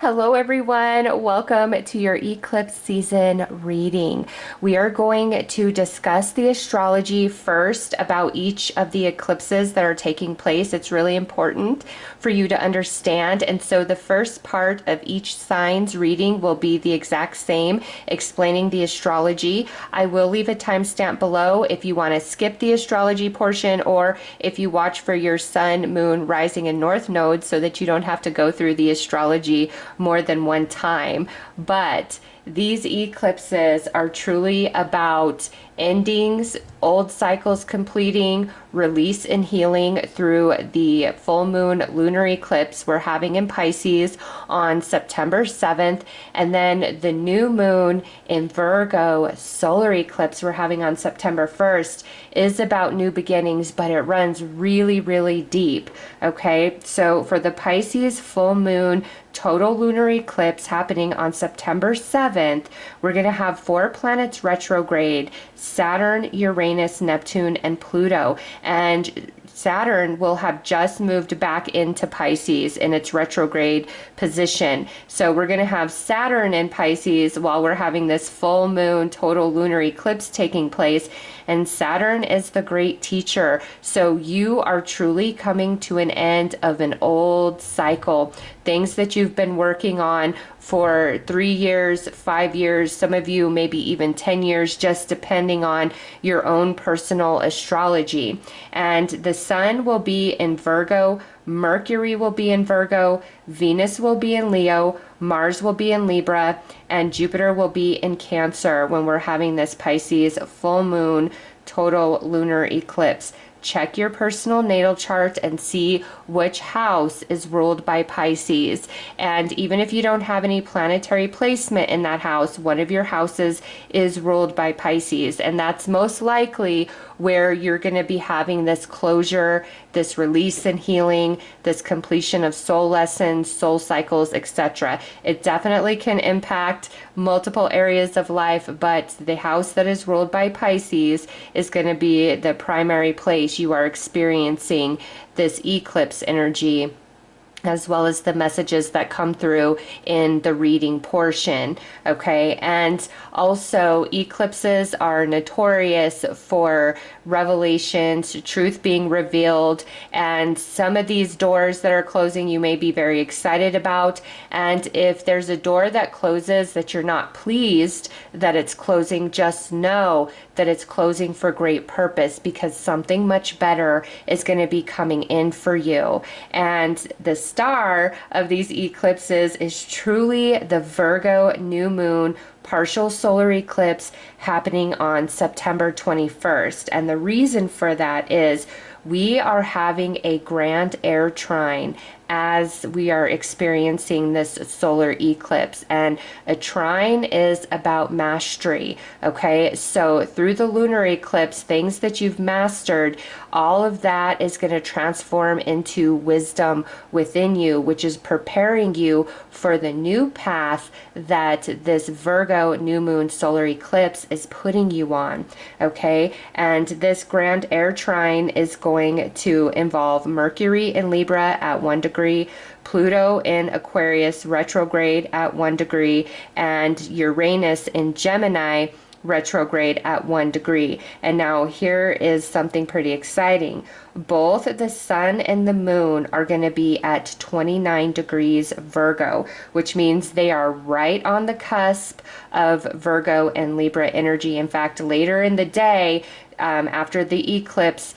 Hello, everyone. Welcome to your eclipse season reading. We are going to discuss the astrology first about each of the eclipses that are taking place. It's really important for you to understand. And so the first part of each sign's reading will be the exact same, explaining the astrology. I will leave a timestamp below if you want to skip the astrology portion, or if you watch for your sun, moon, rising, and north nodes so that you don't have to go through the astrology more than one time. But these eclipses are truly about endings, old cycles completing, release and healing through the full moon lunar eclipse we're having in Pisces on September 7th, and then the new moon in Virgo solar eclipse we're having on September 1st is about new beginnings, but it runs really, really deep. Okay, so for the Pisces full moon total lunar eclipse happening on September 7th, we're going to have 4 planets retrograde: Saturn, Uranus, Neptune, and Pluto. And Saturn will have just moved back into Pisces in its retrograde position. So we're going to have Saturn in Pisces while we're having this full moon total lunar eclipse taking place. And Saturn is the great teacher. So you are truly coming to an end of an old cycle. Things that you've been working on for 3 years, 5 years, some of you maybe even 10 years, just depending on your own personal astrology. And the sun will be in Virgo, Mercury will be in Virgo, Venus will be in Leo, Mars will be in Libra, and Jupiter will be in Cancer when we're having this Pisces full moon total lunar eclipse. Check your personal natal chart and see which house is ruled by Pisces. And even if you don't have any planetary placement in that house, one of your houses is ruled by Pisces. And that's most likely where you're going to be having this closure, this release and healing, this completion of soul lessons, soul cycles, etc. It definitely can impact multiple areas of life, but the house that is ruled by Pisces is going to be the primary place you are experiencing this eclipse energy, as well as the messages that come through in the reading portion. Okay, and also eclipses are notorious for revelations, truth being revealed, and some of these doors that are closing you may be very excited about. And if there's a door that closes that you're not pleased that it's closing, just know that it's closing for great purpose, because something much better is going to be coming in for you. And the star of these eclipses is truly the Virgo new moon partial solar eclipse happening on September 21st. And the reason for that is we are having a grand air trine as we are experiencing this solar eclipse. And a trine is about mastery. Okay, so through the lunar eclipse, things that you've mastered, all of that is going to transform into wisdom within you, which is preparing you for the new path that this Virgo new moon solar eclipse is putting you on. Okay, and this grand air trine is going to involve Mercury in Libra at 1 degree, Pluto in Aquarius retrograde at 1 degree, and Uranus in Gemini retrograde at 1 degree. And now here is something pretty exciting. Both the sun and the moon are going to be at 29 degrees Virgo, which means they are right on the cusp of Virgo and Libra energy. In fact, later in the day, after the eclipse,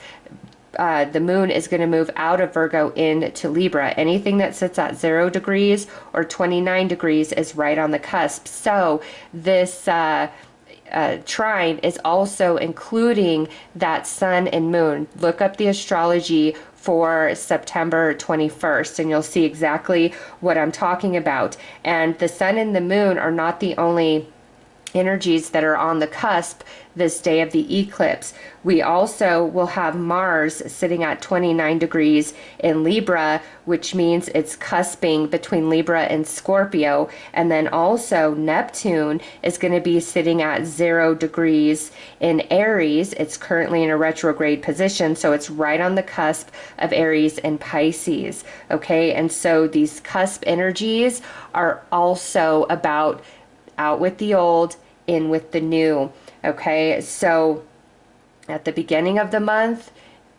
the moon is going to move out of Virgo into Libra. Anything that sits at 0 degrees or 29 degrees is right on the cusp. So this trine is also including that sun and moon. Look up the astrology for September 21st and you'll see exactly what I'm talking about. And the sun and the moon are not the only energies that are on the cusp this day of the eclipse. We also will have Mars sitting at 29 degrees in Libra, which means it's cusping between Libra and Scorpio. And then also Neptune is going to be sitting at 0 degrees in Aries. It's currently in a retrograde position, so it's right on the cusp of Aries and Pisces. Okay, and so these cusp energies are also about out with the old, in with the new. Okay, so at the beginning of the month,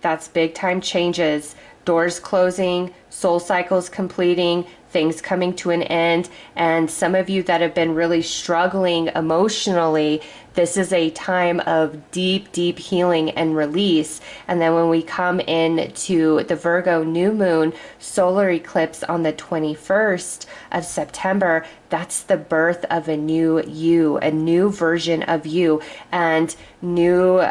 that's big time changes, doors closing, soul cycles completing, things coming to an end. And some of you that have been really struggling emotionally, this is a time of deep, deep healing and release. And then when we come into the Virgo new moon solar eclipse on the 21st of September, that's the birth of a new you, a new version of you, and new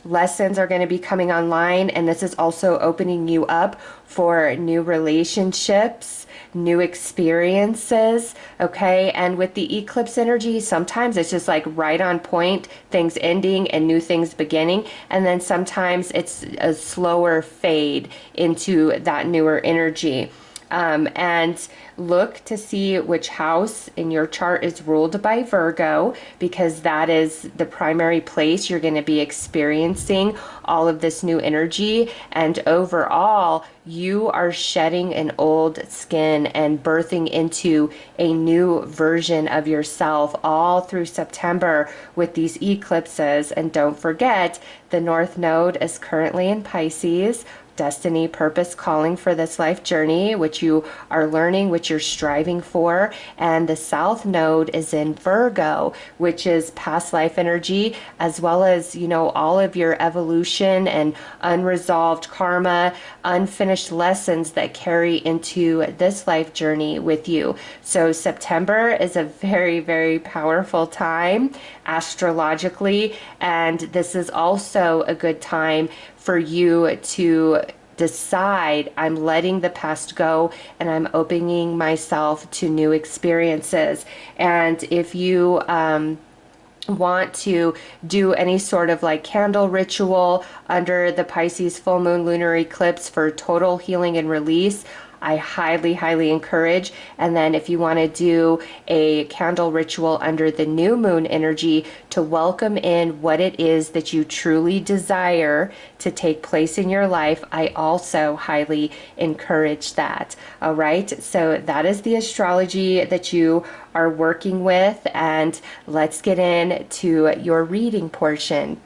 lessons are going to be coming online. And this is also opening you up for new relationships, new experiences. Okay, and with the eclipse energy, sometimes it's just like right on point, things ending and new things beginning, and then sometimes it's a slower fade into that newer energy. And look to see which house in your chart is ruled by Virgo, because that is the primary place you're going to be experiencing all of this new energy. And overall, you are shedding an old skin and birthing into a new version of yourself all through September with these eclipses. And don't forget, the North Node is currently in Pisces, destiny, purpose, calling for this life journey, which you are learning, which you're striving for. And the South Node is in Virgo, which is past life energy, as well as, you know, all of your evolution and unresolved karma, unfinished lessons that carry into this life journey with you. So September is a very, very powerful time astrologically, and this is also a good time for you to decide, I'm letting the past go and I'm opening myself to new experiences. And if you want to do any sort of like candle ritual under the Pisces full moon lunar eclipse for total healing and release, I highly, highly encourage. And then if you want to do a candle ritual under the new moon energy to welcome in what it is that you truly desire to take place in your life, I also highly encourage that. All right, so that is the astrology that you are working with, and let's get into your reading portion.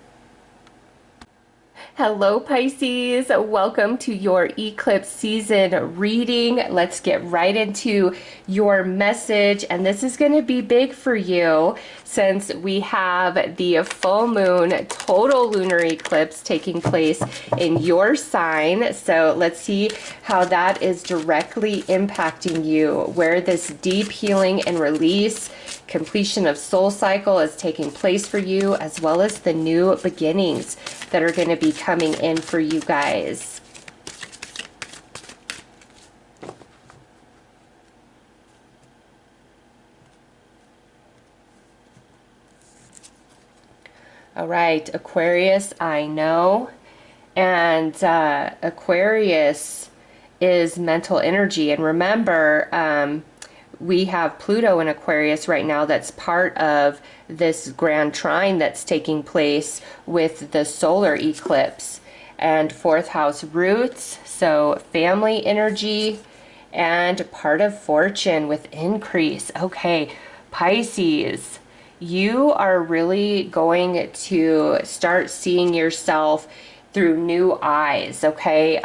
Hello Pisces, welcome to your eclipse season reading. Let's get right into your message, and this is going to be big for you since we have the full moon total lunar eclipse taking place in your sign. So let's see how that is directly impacting you, where this deep healing and release, completion of soul cycle is taking place for you, as well as the new beginnings that are going to be coming in for you guys. All right, Aquarius, I know. And Aquarius is mental energy. And remember, we have Pluto in Aquarius right now that's part of this grand trine that's taking place with the solar eclipse. And fourth house roots, so family energy, and part of fortune with increase. Okay, Pisces, you are really going to start seeing yourself through new eyes, okay?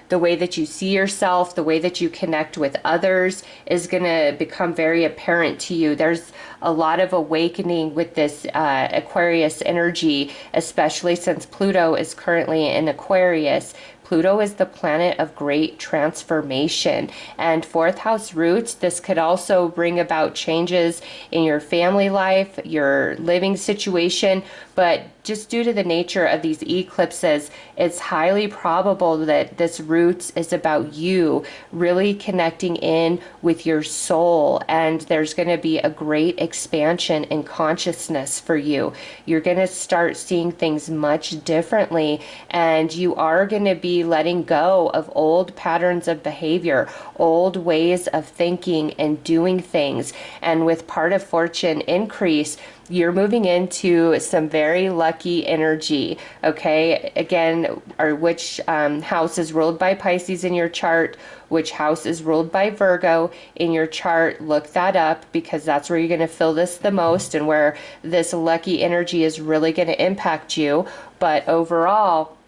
The way that you see yourself, the way that you connect with others is going to become very apparent to you. There's a lot of awakening with this Aquarius energy, especially since Pluto is currently in Aquarius. Pluto is the planet of great transformation. And fourth house roots, this could also bring about changes in your family life, your living situation, but just due to the nature of these eclipses, it's highly probable that this roots is about you really connecting in with your soul, and there's going to be a great expansion in consciousness for you. You're going to start seeing things much differently, and you are going to be letting go of old patterns of behavior, old ways of thinking and doing things. And with part of fortune increase, you're moving into some very lucky energy, okay? Again, which house is ruled by Pisces in your chart, which house is ruled by Virgo in your chart. Look that up, because that's where you're going to feel this the most and where this lucky energy is really going to impact you. But overall,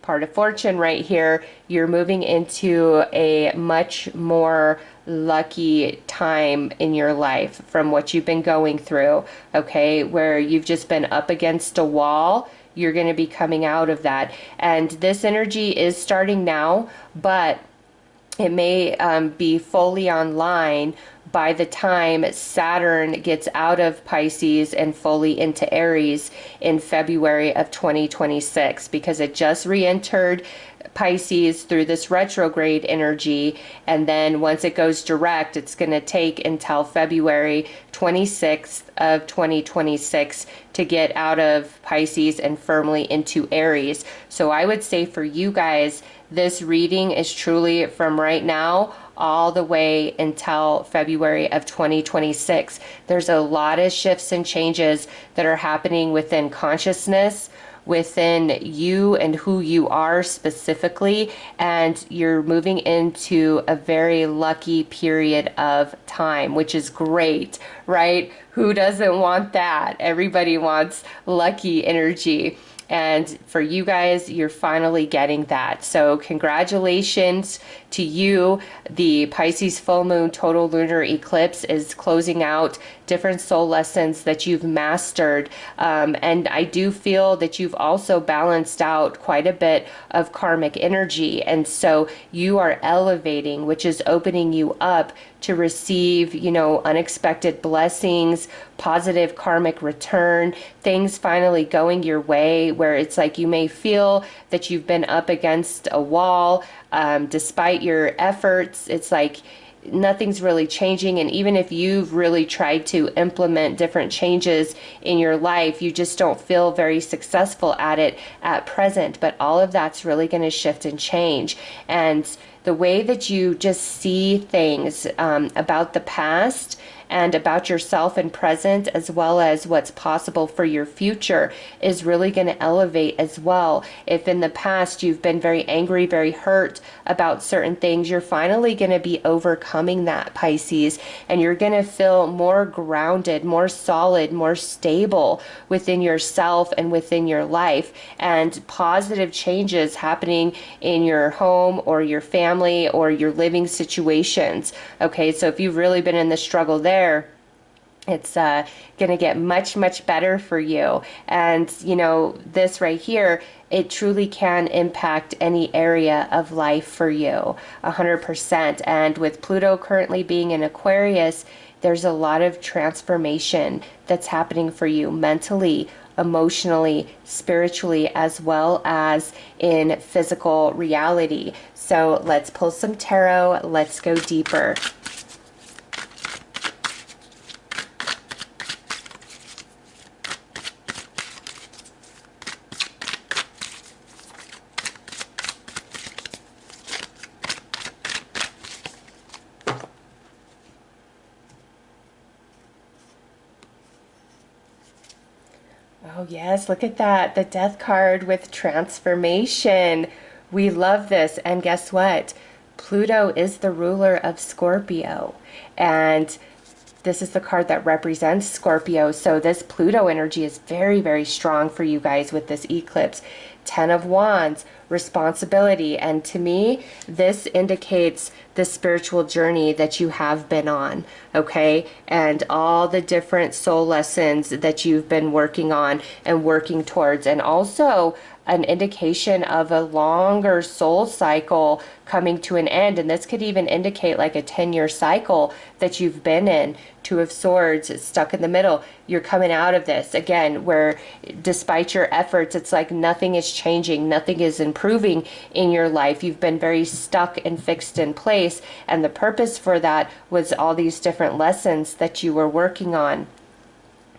part of fortune right here, you're moving into a much more lucky time in your life from what you've been going through, okay, where you've just been up against a wall. You're going to be coming out of that, and this energy is starting now, but it may be fully online by the time Saturn gets out of Pisces and fully into Aries in February of 2026, because it just re-entered Pisces through this retrograde energy, and then once it goes direct, it's going to take until February 26th of 2026 to get out of Pisces and firmly into Aries. So I would say for you guys, this reading is truly from right now all the way until February of 2026. There's a lot of shifts and changes that are happening within consciousness, within you and who you are specifically, and you're moving into a very lucky period of time, which is great, right? Who doesn't want that? Everybody wants lucky energy. And for you guys, you're finally getting that. So congratulations to you. The Pisces full moon total lunar eclipse is closing out different soul lessons that you've mastered. And I do feel that you've also balanced out quite a bit of karmic energy. And so you are elevating, which is opening you up to receive, unexpected blessings, positive karmic return, things finally going your way, where it's like you may feel that you've been up against a wall. Despite your efforts, it's like nothing's really changing. And even if you've really tried to implement different changes in your life, you just don't feel very successful at it at present. But all of that's really going to shift and change. And the way that you just see things about the past and about yourself and present, as well as what's possible for your future, is really going to elevate as well. If in the past you've been very angry, very hurt about certain things, you're finally going to be overcoming that, Pisces, and you're going to feel more grounded, more solid, more stable within yourself and within your life, and positive changes happening in your home or your family or your living situations. Okay, so if you've really been in the struggle there, it's going to get much, much better for you. And, this right here, it truly can impact any area of life for you, 100%. And with Pluto currently being in Aquarius, there's a lot of transformation that's happening for you mentally, emotionally, spiritually, as well as in physical reality. So let's pull some tarot. Let's go deeper. Oh yes, look at that. The Death card with transformation. We love this. And guess what? Pluto is the ruler of Scorpio. And this is the card that represents Scorpio. So this Pluto energy is very, very strong for you guys with this eclipse. 10 of Wands, responsibility. And to me, this indicates the spiritual journey that you have been on, okay? And all the different soul lessons that you've been working on and working towards. And also an indication of a longer soul cycle coming to an end. And this could even indicate like a 10-year cycle that you've been in. Two of Swords, stuck in the middle. You're coming out of this again, where despite your efforts, it's like nothing is changing, nothing is improving in your life. You've been very stuck and fixed in place, and the purpose for that was all these different lessons that you were working on.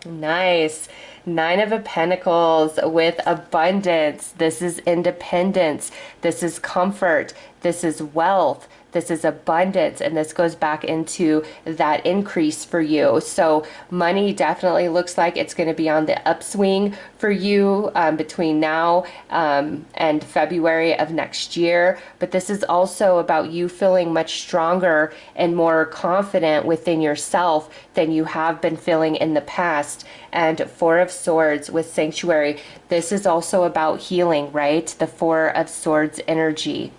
Nice. Nine of Pentacles with abundance. This is independence. This is comfort. This is wealth. This is abundance, and this goes back into that increase for you. So money definitely looks like it's going to be on the upswing for you between now and February of next year. But this is also about you feeling much stronger and more confident within yourself than you have been feeling in the past. And Four of Swords with Sanctuary. This is also about healing, right? The Four of Swords energy.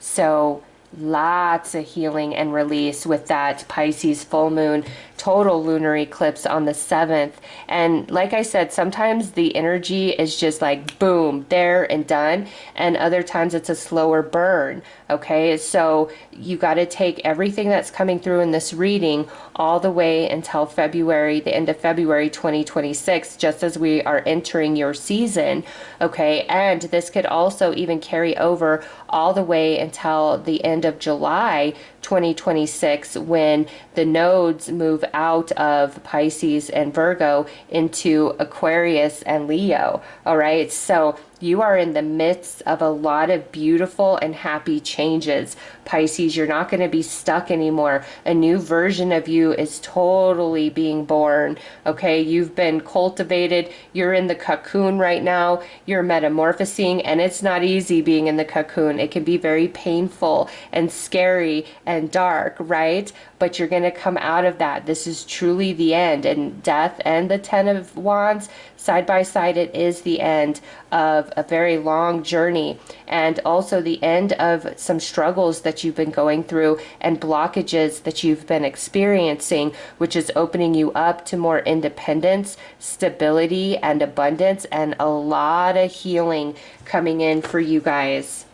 So lots of healing and release with that Pisces full moon, total lunar eclipse on the 7th. And like I said, sometimes the energy is just like boom, there and done. And other times it's a slower burn. Okay, so you got to take everything that's coming through in this reading all the way until February, the end of February 2026, just as we are entering your season. Okay, and this could also even carry over all the way until the end of July 2026, when the nodes move out of Pisces and Virgo into Aquarius and Leo. All right, so you are in the midst of a lot of beautiful and happy changes. Pisces, you're not going to be stuck anymore. A new version of you is totally being born. Okay, you've been cultivated. You're in the cocoon right now. You're metamorphosing, and it's not easy being in the cocoon. It can be very painful and scary and dark, right? But you're going to come out of that. This is truly the end. And Death and the Ten of Wands, side by side, it is the end of a very long journey, and also the end of some struggles that you've been going through and blockages that you've been experiencing, which is opening you up to more independence, stability, and abundance, and a lot of healing coming in for you guys.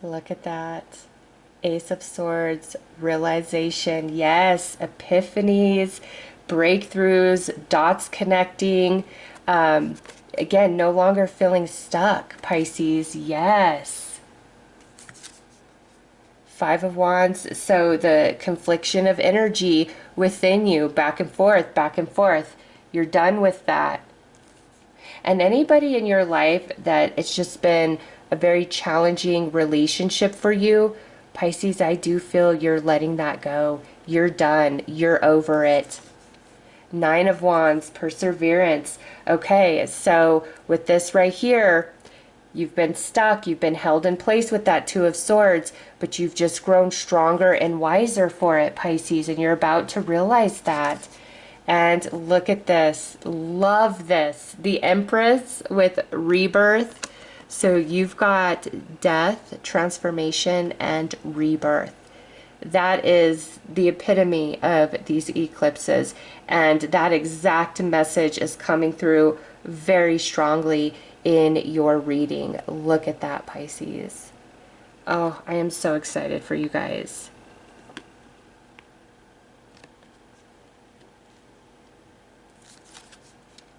Look at that. Ace of Swords, realization. Yes, epiphanies, breakthroughs, dots connecting. Again, no longer feeling stuck, Pisces. Yes. Five of Wands. So the confliction of energy within you, back and forth, back and forth. You're done with that. And anybody in your life that it's just been a very challenging relationship for you, Pisces, I do feel you're letting that go. You're done. You're over it. Nine of Wands, perseverance. Okay, so with this right here, you've been stuck. You've been held in place with that Two of Swords, but you've just grown stronger and wiser for it, Pisces, and you're about to realize that. And look at this. Love this. The Empress with rebirth. So you've got death, transformation, and rebirth. That is the epitome of these eclipses. And that exact message is coming through very strongly in your reading. Look at that, Pisces. Oh, I am so excited for you guys.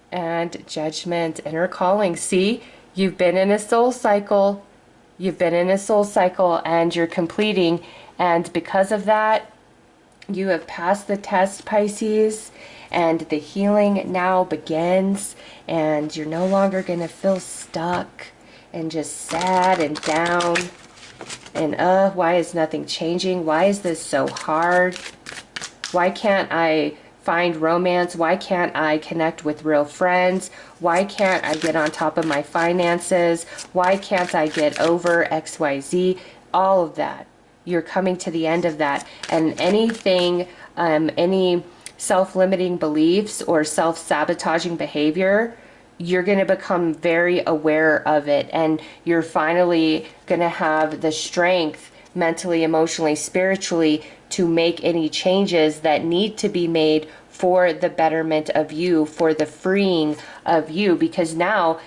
And Judgment, inner calling. See? You've been in a soul cycle. You've been in a soul cycle and you're completing. And because of that, you have passed the test, Pisces. And the healing now begins. And you're no longer going to feel stuck and just sad and down. And why is nothing changing? Why is this so hard? Why can't I find romance? Why can't I connect with real friends? Why can't I get on top of my finances? Why can't I get over XYZ? All of that. You're coming to the end of that. And anything, any self-limiting beliefs or self-sabotaging behavior, you're going to become very aware of it, and you're finally going to have the strength mentally, emotionally, spiritually to make any changes that need to be made for the betterment of you, for the freeing of you, because now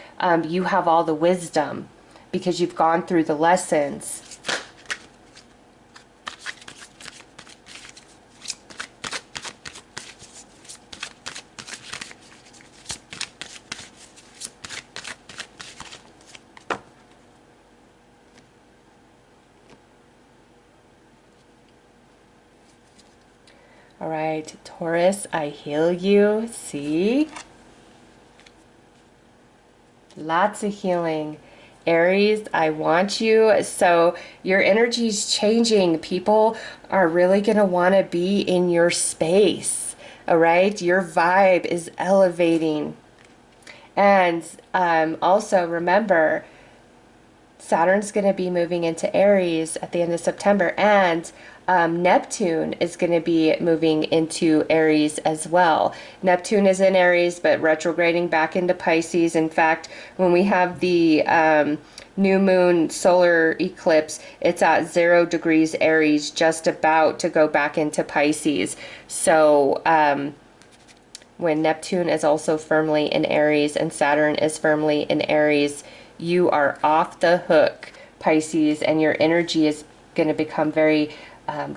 you have all the wisdom because you've gone through the lessons. All right, Taurus, I heal you. See? Lots of healing. Aries, I want you. So your energy's changing. People are really going to want to be in your space. All right? Your vibe is elevating. And also remember, Saturn's going to be moving into Aries at the end of September, and Neptune is going to be moving into Aries as well. Neptune is in Aries, but retrograding back into Pisces. In fact, when we have the new moon solar eclipse, it's at 0 degrees Aries, just about to go back into Pisces. So when Neptune is also firmly in Aries and Saturn is firmly in Aries, you are off the hook, Pisces, and your energy is going to become very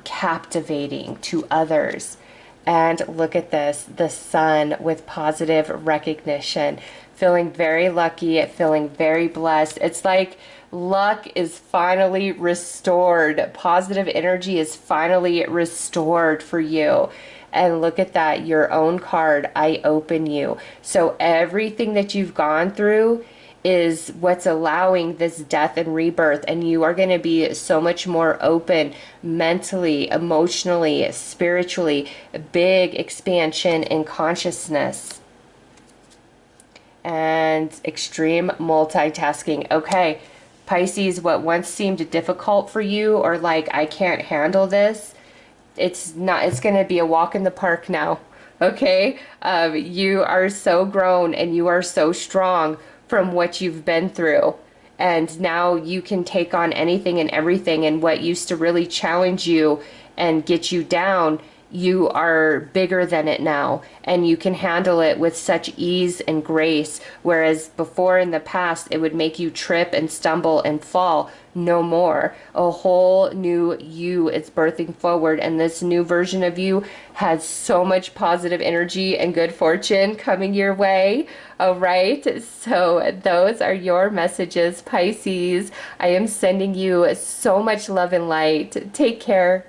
captivating to others. And look at this, the sun with positive recognition, feeling very lucky, feeling very blessed. It's like luck is finally restored. Positive energy is finally restored for you. And look at that, your own card, I open you. So everything that you've gone through is what's allowing this death and rebirth, and you are going to be so much more open mentally, emotionally, spiritually, a big expansion in consciousness and extreme multitasking. Okay, Pisces, what once seemed difficult for you, or like I can't handle this, it's not, it's going to be a walk in the park now. Okay, you are so grown and you are so strong from what you've been through, and now you can take on anything and everything, and what used to really challenge you and get you down, you are bigger than it now, and you can handle it with such ease and grace, whereas before in the past it would make you trip and stumble and fall. No more. A whole new you is birthing forward, and this new version of you has so much positive energy and good fortune coming your way. All right, so those are your messages, Pisces. I am sending you so much love and light. Take care.